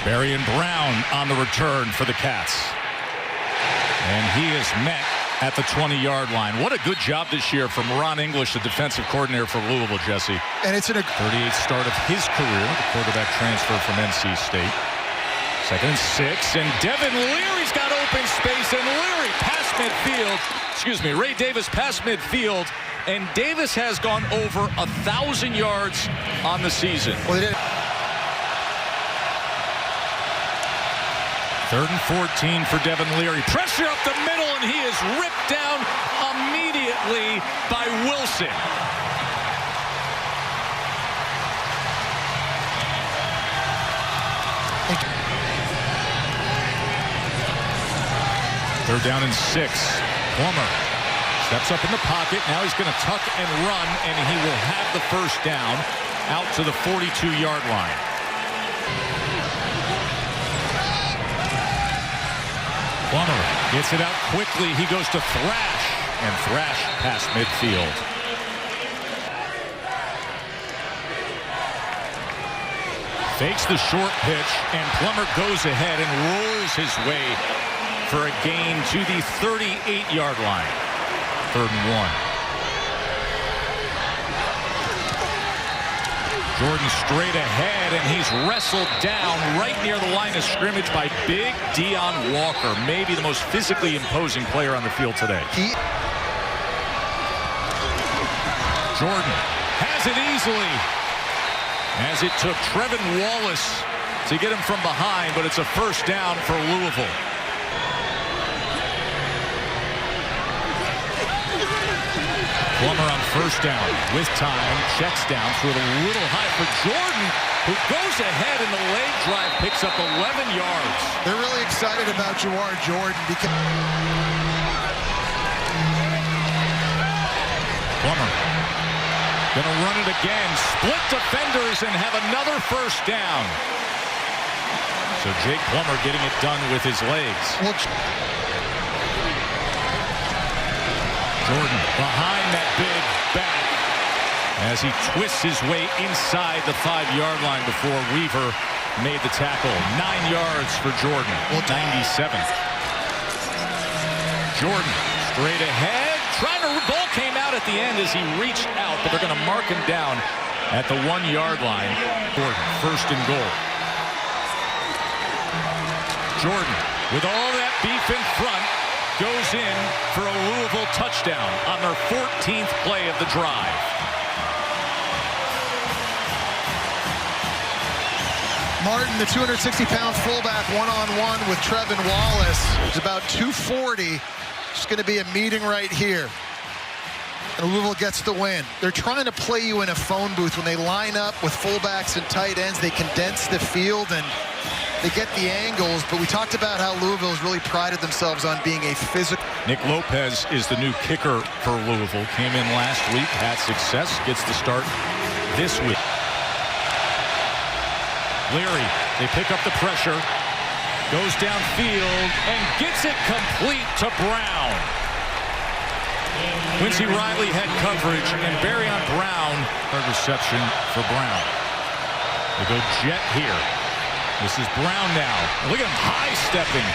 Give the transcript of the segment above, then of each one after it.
Marion Brown on the return for the Cats. And he is met at the 20-yard line. What a good job this year from Ron English, the defensive coordinator for Louisville, Jesse. And it's in a 38th start of his career, the quarterback transfer from NC State. 2nd and 6, and Devin Leary's got open space, and Leary past midfield. Excuse me, Ray Davis past midfield, and Davis has gone over 1,000 yards on the season. well, they did. 3rd and 14 for Devin Leary. Pressure up the middle, and he is ripped down immediately by Wilson. Third down and 6. Plummer steps up in the pocket. Now he's going to tuck and run, and he will have the first down out to the 42-yard line. Plummer gets it out quickly. He goes to Thrash, and Thrash past midfield. Fakes the short pitch, and Plummer goes ahead and rolls his way for a gain to the 38-yard line. 3rd and 1. Jordan straight ahead, and he's wrestled down right near the line of scrimmage by big Deion Walker, maybe the most physically imposing player on the field today. Jordan has it easily, as it took Trevin Wallace to get him from behind, but it's a first down for Louisville. Plummer on first down with time, checks down, threw it a little high for Jordan, who goes ahead in the leg drive, picks up 11 yards. They're really excited about Jawar Jordan because Plummer gonna run it again, split defenders, and have another first down. So Jake Plummer getting it done with his legs. Jordan behind that big back as he twists his way inside the 5-yard line before Weaver made the tackle. 9 yards for Jordan. 97. Jordan straight ahead, trying to, ball came out at the end as he reached out, but they're going to mark him down at the 1-yard line. Jordan, first and goal. Jordan, with all that beef in front, goes in for a Louisville touchdown on their 14th play of the drive. Martin, the 260-pound fullback, one-on-one with Trevin Wallace. It's about 240. It's going to be a meeting right here. And Louisville gets the win. They're trying to play you in a phone booth. When they line up with fullbacks and tight ends, they condense the field and they get the angles, but we talked about how Louisville has really prided themselves on being a physical. Nick Lopez is the new kicker for Louisville. Came in last week, had success, gets the start this week. Leary, they pick up the pressure, goes downfield, and gets it complete to Brown. Quincy Riley had coverage, and Barryon Brown, third reception for Brown. They go jet here. This is Brown now. Look at him high-stepping.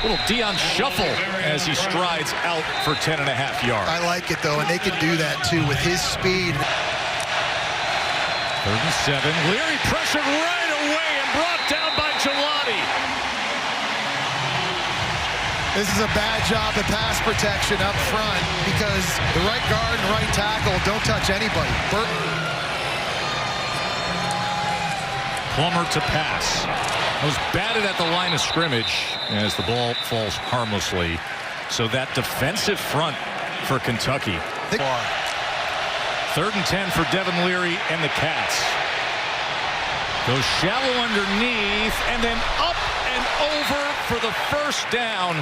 Little Deion shuffle as he strides out for 10.5 yards. I like it, though, and they can do that, too, with his speed. 3rd and 7. Leary pressured right away and brought down by Gelati. This is a bad job of pass protection up front because the right guard and right tackle don't touch anybody. Plummer to pass. Was batted at the line of scrimmage as the ball falls harmlessly. So that defensive front for Kentucky. 3rd and 10 for Devin Leary and the Cats. Goes shallow underneath and then up and over for the first down.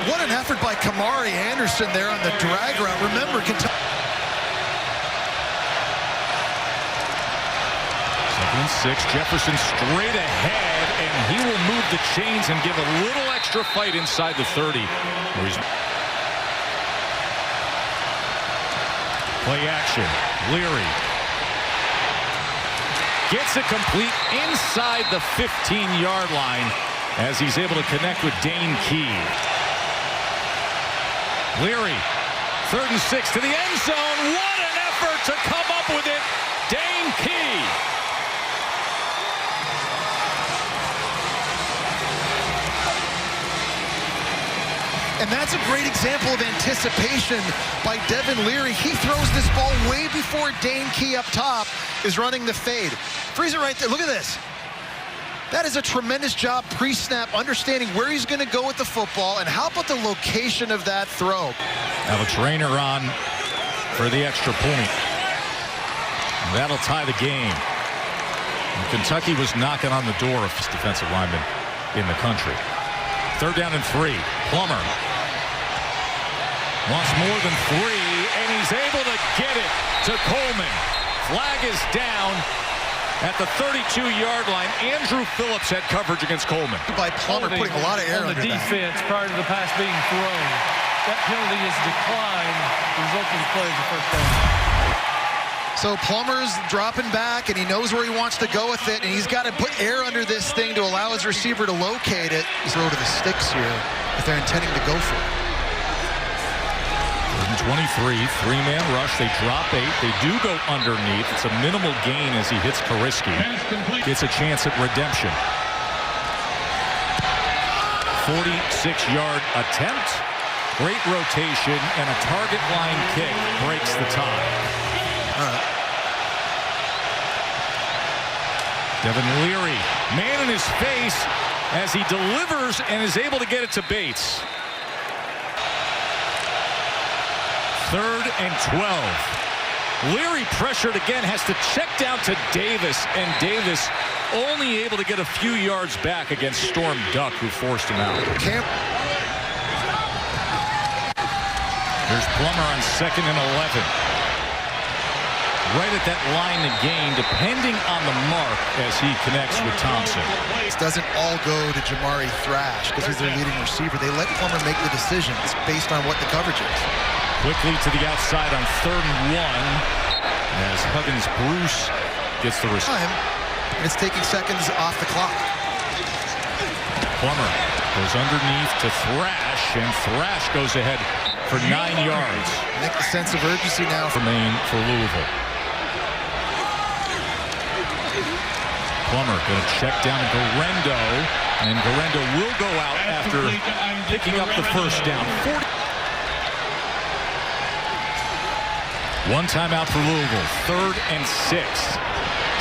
What an effort by Kamari Anderson there on the drag route. Remember, Kentucky. 2nd and 6. Jefferson straight ahead, and he will move the chains and give a little extra fight inside the 30. Where he's play action. Leary Gets it complete inside the 15-yard line as he's able to connect with Dane Key. Leary, 3rd and 6 to the end zone. What an effort to come up with it. Dane Key. And that's a great example of anticipation by Devin Leary. He throws this ball way before Dane Key up top is running the fade. Freeze it right there. Look at this. That is a tremendous job pre-snap, understanding where he's going to go with the football, and how about the location of that throw? Alex Rayner on for the extra point. And that'll tie the game. And Kentucky was knocking on the door of this defensive lineman in the country. 3rd down and 3. Plummer wants more than 3, and he's able to get it to Coleman. Flag is down at the 32-yard line. Andrew Phillips had coverage against Coleman. By Plummer, putting a lot of air on under the defense prior to the pass being thrown. That penalty is declined, resulting in play as a first down. So Plummer's dropping back, and he knows where he wants to go with it, and he's got to put air under this thing to allow his receiver to locate it. He's throw to the sticks here if they're intending to go for it. 23, 3-man rush. They drop 8. They do go underneath. It's a minimal gain as he hits Kariski. Gets a chance at redemption. 46-yard attempt. Great rotation, and a target line kick breaks the tie. Devin Leary, man in his face as he delivers and is able to get it to Bates. 3rd and 12. Leary pressured again, has to check down to Davis, and Davis only able to get a few yards back against Storm Duck, who forced him out. Here's Plummer on 2nd and 11. Right at that line to gain, depending on the mark as he connects with Thompson. This doesn't all go to Jamari Thrash because he's their leading receiver. They let Plummer make the decisions based on what the coverage is. Quickly to the outside on 3rd and 1 as Huggins Bruce gets the receiver. And it's taking seconds off the clock. Plummer goes underneath to Thrash, and Thrash goes ahead for 9 yards. I think the sense of urgency now remain for Louisville. Plummer going to check down Garendo, and Garendo will go out after picking up the first down. 1 timeout for Louisville. 3rd and 6.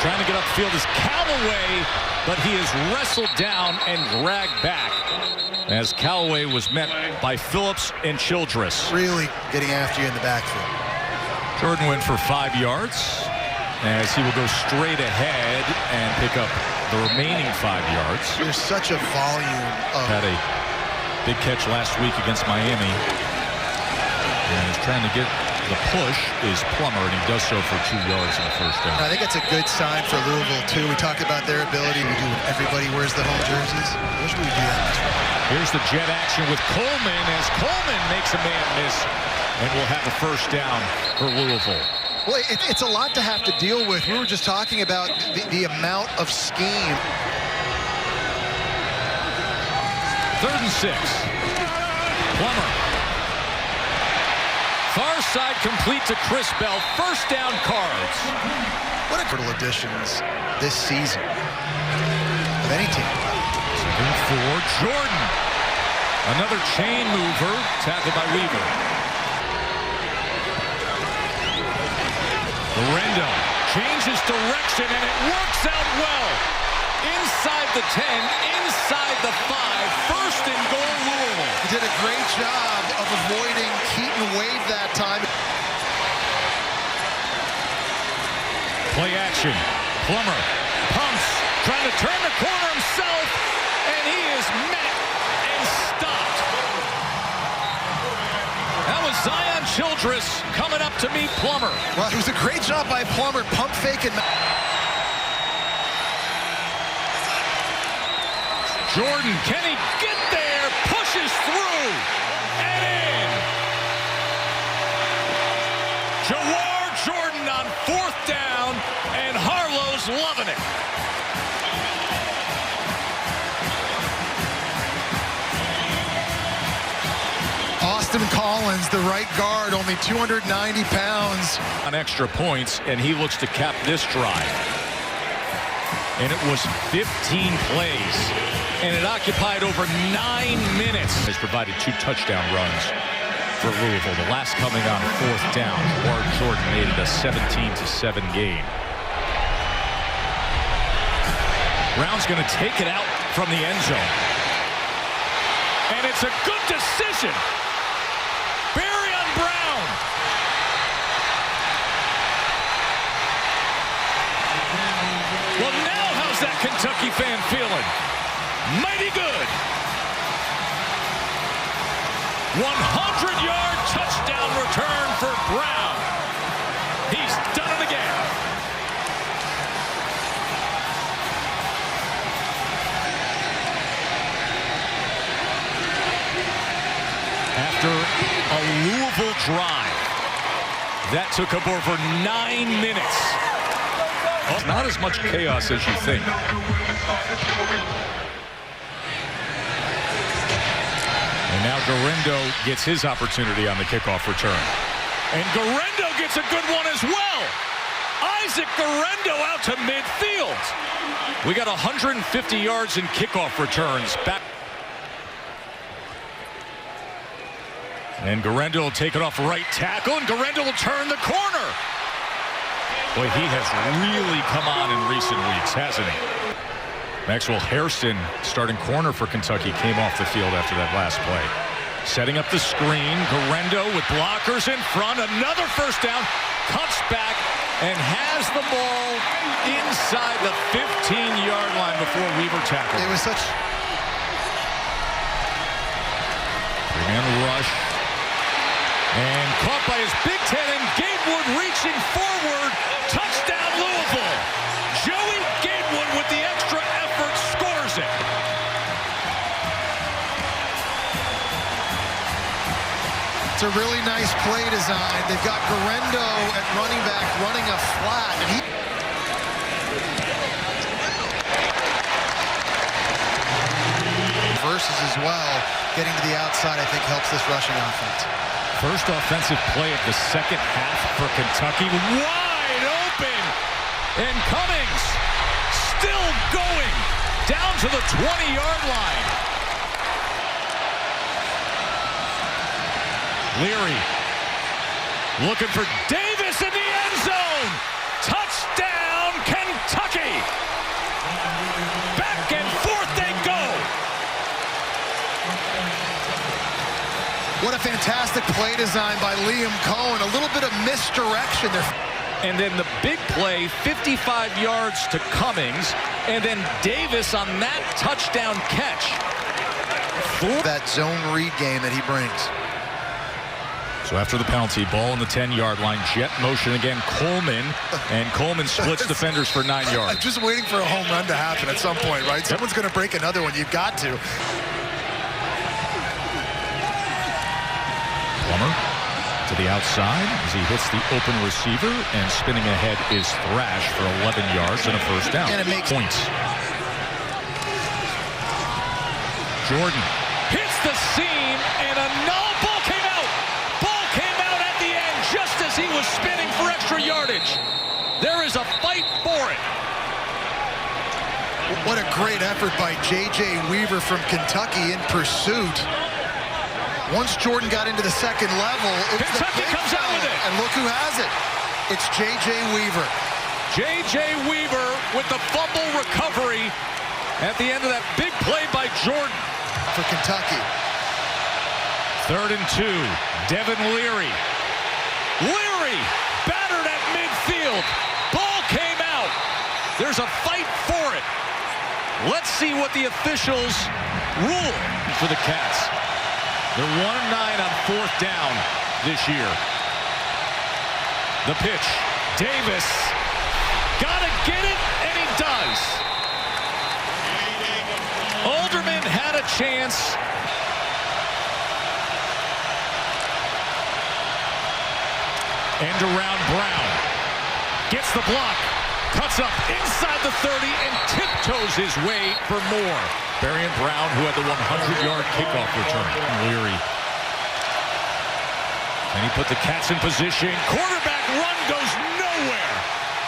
Trying to get upfield is Callaway, but he is wrestled down and dragged back as Callaway was met by Phillips and Childress. Really getting after you in the backfield. Jordan went for 5 yards as he will go straight ahead and pick up the remaining 5 yards. There's such a volume of... Had a big catch last week against Miami. And he's trying to get the push is Plummer, and he does so for 2 yards in the first down. I think it's a good sign for Louisville, too. We talked about their ability to do when everybody wears the home jerseys. I wish we would do that. Here's the jet action with Coleman as Coleman makes a man miss, and we'll have a first down for Louisville. Well, it's a lot to have to deal with. We were just talking about the amount of scheme. 3rd and 6. Plummer. Far side complete to Chris Bell. First down, Cards. What a brutal additions this season of any team. 2nd and 4. Jordan. Another chain mover, tackled by Weaver. Garendo changes direction, and it works out well. Inside the 10, inside the 5. First and goal, Louisville. He did a great job of avoiding Keaton Wade that time. Play action. Plummer pumps, trying to turn the corner himself, and he is met and stopped. That was Zion Childress coming up to meet Plummer. Well, it was a great job by Plummer, pump faking. Jordan, can he get there? Pushes through and in. Jawar Jordan on 4th down, and Harlow's loving it. Austin Collins, the right guard, only 290 pounds. On extra points, and he looks to cap this drive. And it was 15 plays, and it occupied over 9 minutes. Has provided 2 touchdown runs for Louisville, the last coming on 4th down. Jordan made it a 17-7 game. Brown's going to take it out from the end zone. And it's a good decision. Barry on Brown. Well, now how's that Kentucky fan feeling? Mighty good. 100-yard touchdown return for Brown. He's done it again. After a Louisville drive that took up over 9 minutes. It's not as much chaos as you think. And now Garendo gets his opportunity on the kickoff return. And Garendo gets a good one as well. Isaac Garendo out to midfield. We got 150 yards in kickoff returns back. And Garendo will take it off right tackle, and Garendo will turn the corner. Boy, he has really come on in recent weeks, hasn't he? Maxwell Hairston, starting corner for Kentucky, came off the field after that last play. Setting up the screen, Garendo with blockers in front, another first down, cuts back, and has the ball inside the 15-yard line before Weaver tackled. It was such... Three-man rush. And caught by his Big Ten, and Gatewood reaching forward. Touchdown, Louisville. Joey Gatewood with the extra effort scores it. It's a really nice play design. They've got Garendo at running back running a flat. And he... Versus as well, getting to the outside, I think, helps this rushing offense. First offensive play of the second half for Kentucky. Wide open. And Cummings still going down to the 20-yard line. Leary looking for Davis in the end zone. Touchdown, Kentucky. Back and forth they go. What a fantastic play design by Liam Cohen. A little bit of misdirection there. And then the big play, 55 yards to Cummings, and then Davis on that touchdown catch. That zone read game that he brings. So after the penalty, ball on the 10-yard line, jet motion again, Coleman, and Coleman splits defenders for 9 yards. I'm just waiting for a home run to happen at some point, right? Someone's going to break another one. You've got to. Plummer to the outside as he hits the open receiver, and spinning ahead is Thrash for 11 yards and a first down. And it makes points. Jordan hits the seam, and a null ball came out. Ball came out at the end just as he was spinning for extra yardage. There is a fight for it. What a great effort by J.J. Weaver from Kentucky in pursuit. Once Jordan got into the second level, Kentucky comes out with it. And look who has it. It's J.J. Weaver. J.J. Weaver with the fumble recovery at the end of that big play by Jordan. For Kentucky. 3rd and 2. Devin Leary. Leary battered at midfield. Ball came out. There's a fight for it. Let's see what the officials rule for the Cats. They're 1-9 on 4th down this year. The pitch. Davis. Gotta get it, and he does. Alderman had a chance. End around Brown. Gets the block. Cuts up inside the 30 and tiptoes his way for more. Barian Brown, who had the 100-yard kickoff return. Leary. And he put the Cats in position. Quarterback run goes nowhere.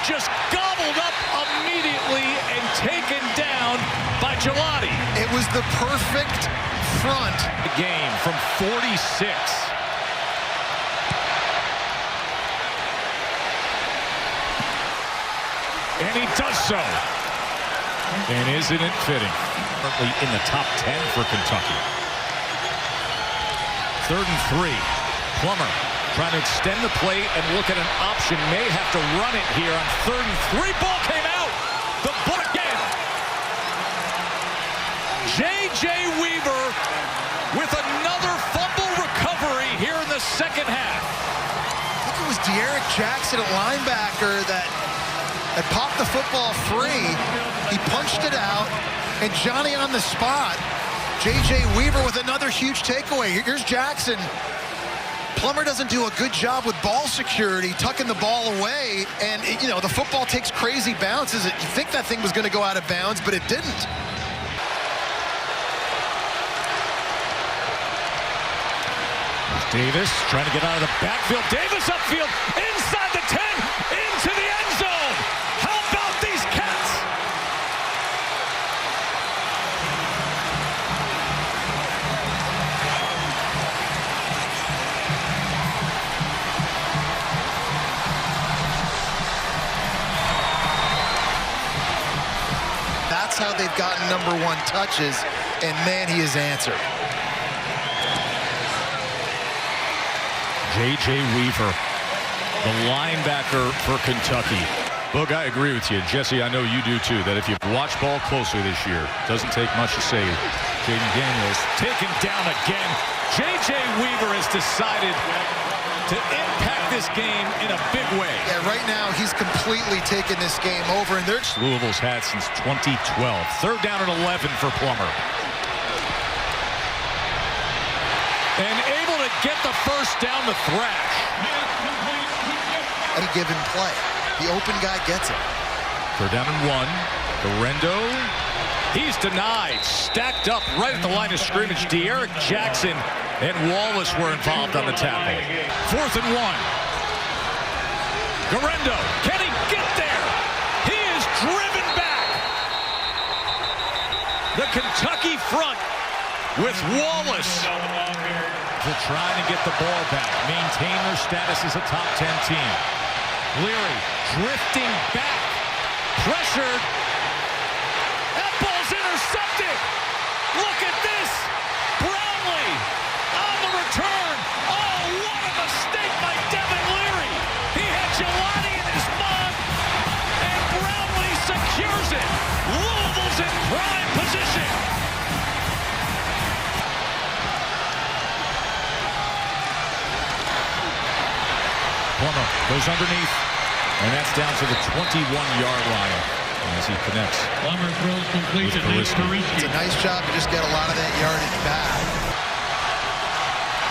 Just gobbled up immediately and taken down by Gelati. It was the perfect front. The game from 46. And he does so. And isn't it fitting? Currently in the top 10 for Kentucky. 3rd and 3. Plummer trying to extend the play and look at an option. May have to run it here on 3rd and 3. Ball came out. The ball again. J.J. Weaver with another fumble recovery here in the second half. I think it was De'Aaron Jackson at linebacker that popped the football free. He punched it out, and Johnny on the spot. J.J. Weaver with another huge takeaway. Here's Jackson. Plummer doesn't do a good job with ball security, tucking the ball away, and you know, the football takes crazy bounces. You think that thing was going to go out of bounds, but it didn't. Davis trying to get out of the backfield. Davis upfield, inside the 10, into the end zone. How about these Cats? That's how they've gotten #1 touches, and man, he has answered. J.J. Weaver, the linebacker for Kentucky. Look, I agree with you. Jesse, I know you do too, that if you've watched ball closely this year, it doesn't take much to say. Jaden Daniels taken down again. J.J. Weaver has decided to impact this game in a big way. Yeah, right now he's completely taken this game over, and they're Louisville's had since 2012. 3rd down and 11 for Plummer. And able to get the first down to thrash. Any given play, the open guy gets it. 3rd down and 1. Garendo. He's denied. Stacked up right at the line of scrimmage. De'Aaron Jackson and Wallace were involved on the tackle. 4th and 1. Garendo. Can he get there? He is driven back. The Kentucky front with Wallace. They're trying to get the ball back, maintain their status as a top 10 team. Leary drifting back, pressured. That ball's intercepted. Look at this. Brownlee on the return. Oh, what a mistake by Devin Leary. He had Gelati in his mug, and Brownlee secures it. Louisville's in prime position. Plummer goes underneath, and that's down to the 21-yard line as he connects. Plummer throws complete to Leary. It's a nice job to just get a lot of that yardage back.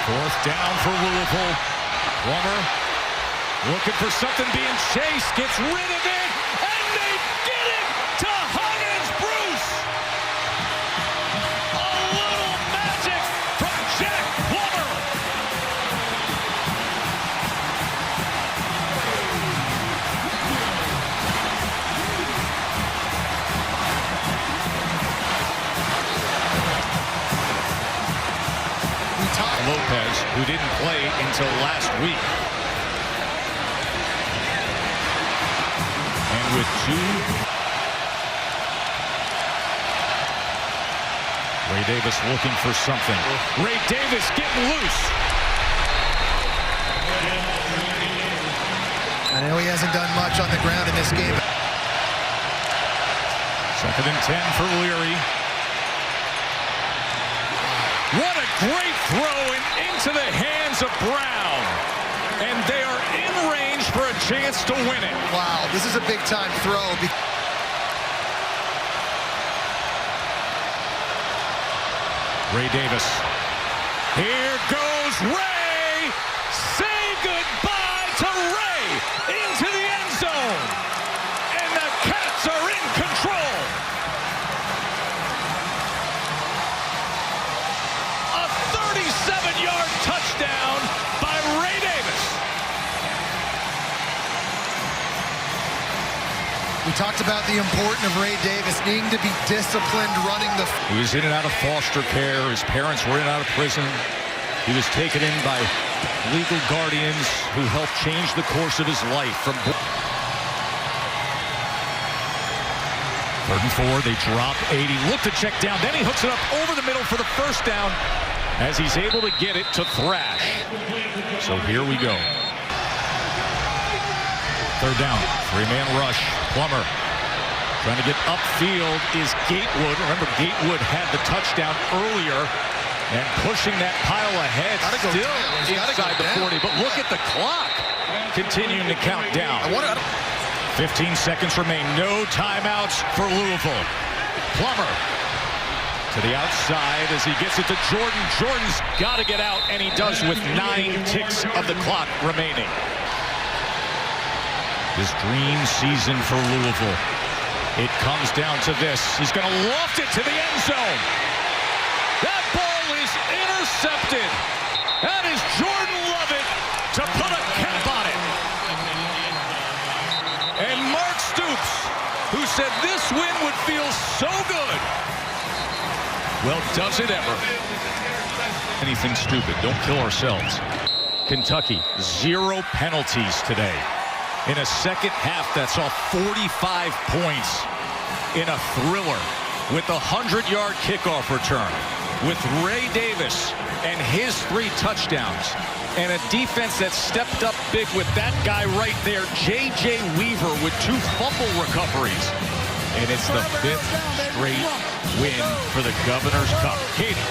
4th down for Louisville. Plummer looking for something, being chased, gets rid of it, and they get it to Huggins Bruce. A little magic from Jack Plummer. Lopez, who didn't play until last week. And with 2. Ray Davis looking for something. Ray Davis getting loose. I know he hasn't done much on the ground in this game. 2nd and 10 for Leary. What a great throw and into the hands of Brown. And they are in range for a chance to win it. Wow, this is a big-time throw. Ray Davis. Here goes Ray. Say goodbye to Ray. into the end zone. And the Cats are in control. A 37-yard touchdown by Ray Davis. We talked about the importance of Ray Davis needing to be disciplined running the... He was in and out of foster care. His parents were in and out of prison. He was taken in by legal guardians who helped change the course of his life. From 3rd and 4, they drop 80. Look to check down. Then he hooks it up over the middle for the first down as he's able to get it to Thrash. So here we go. 3rd down, 3-man rush. Plummer trying to get upfield is Gatewood. Remember, Gatewood had the touchdown earlier and pushing that pile ahead still inside the 40. But look at the clock continuing to count down. 15 seconds remain. No timeouts for Louisville. Plummer to the outside as he gets it to Jordan. Jordan's got to get out, and he does with 9 ticks of the clock remaining. This dream season for Louisville. It comes down to this. He's going to loft it to the end zone. That ball is intercepted. That is Jordan Lovett to put a cap on it. And Mark Stoops, who said this win would feel so good. Well, does it ever? Anything stupid. Don't kill ourselves. Kentucky, 0 penalties today. In a second half that saw 45 points in a thriller with a 100-yard kickoff return, with Ray Davis and his 3 touchdowns, and a defense that stepped up big with that guy right there, J.J. Weaver, with 2 fumble recoveries. And it's the 5th straight win for the Governor's Cup. Katie.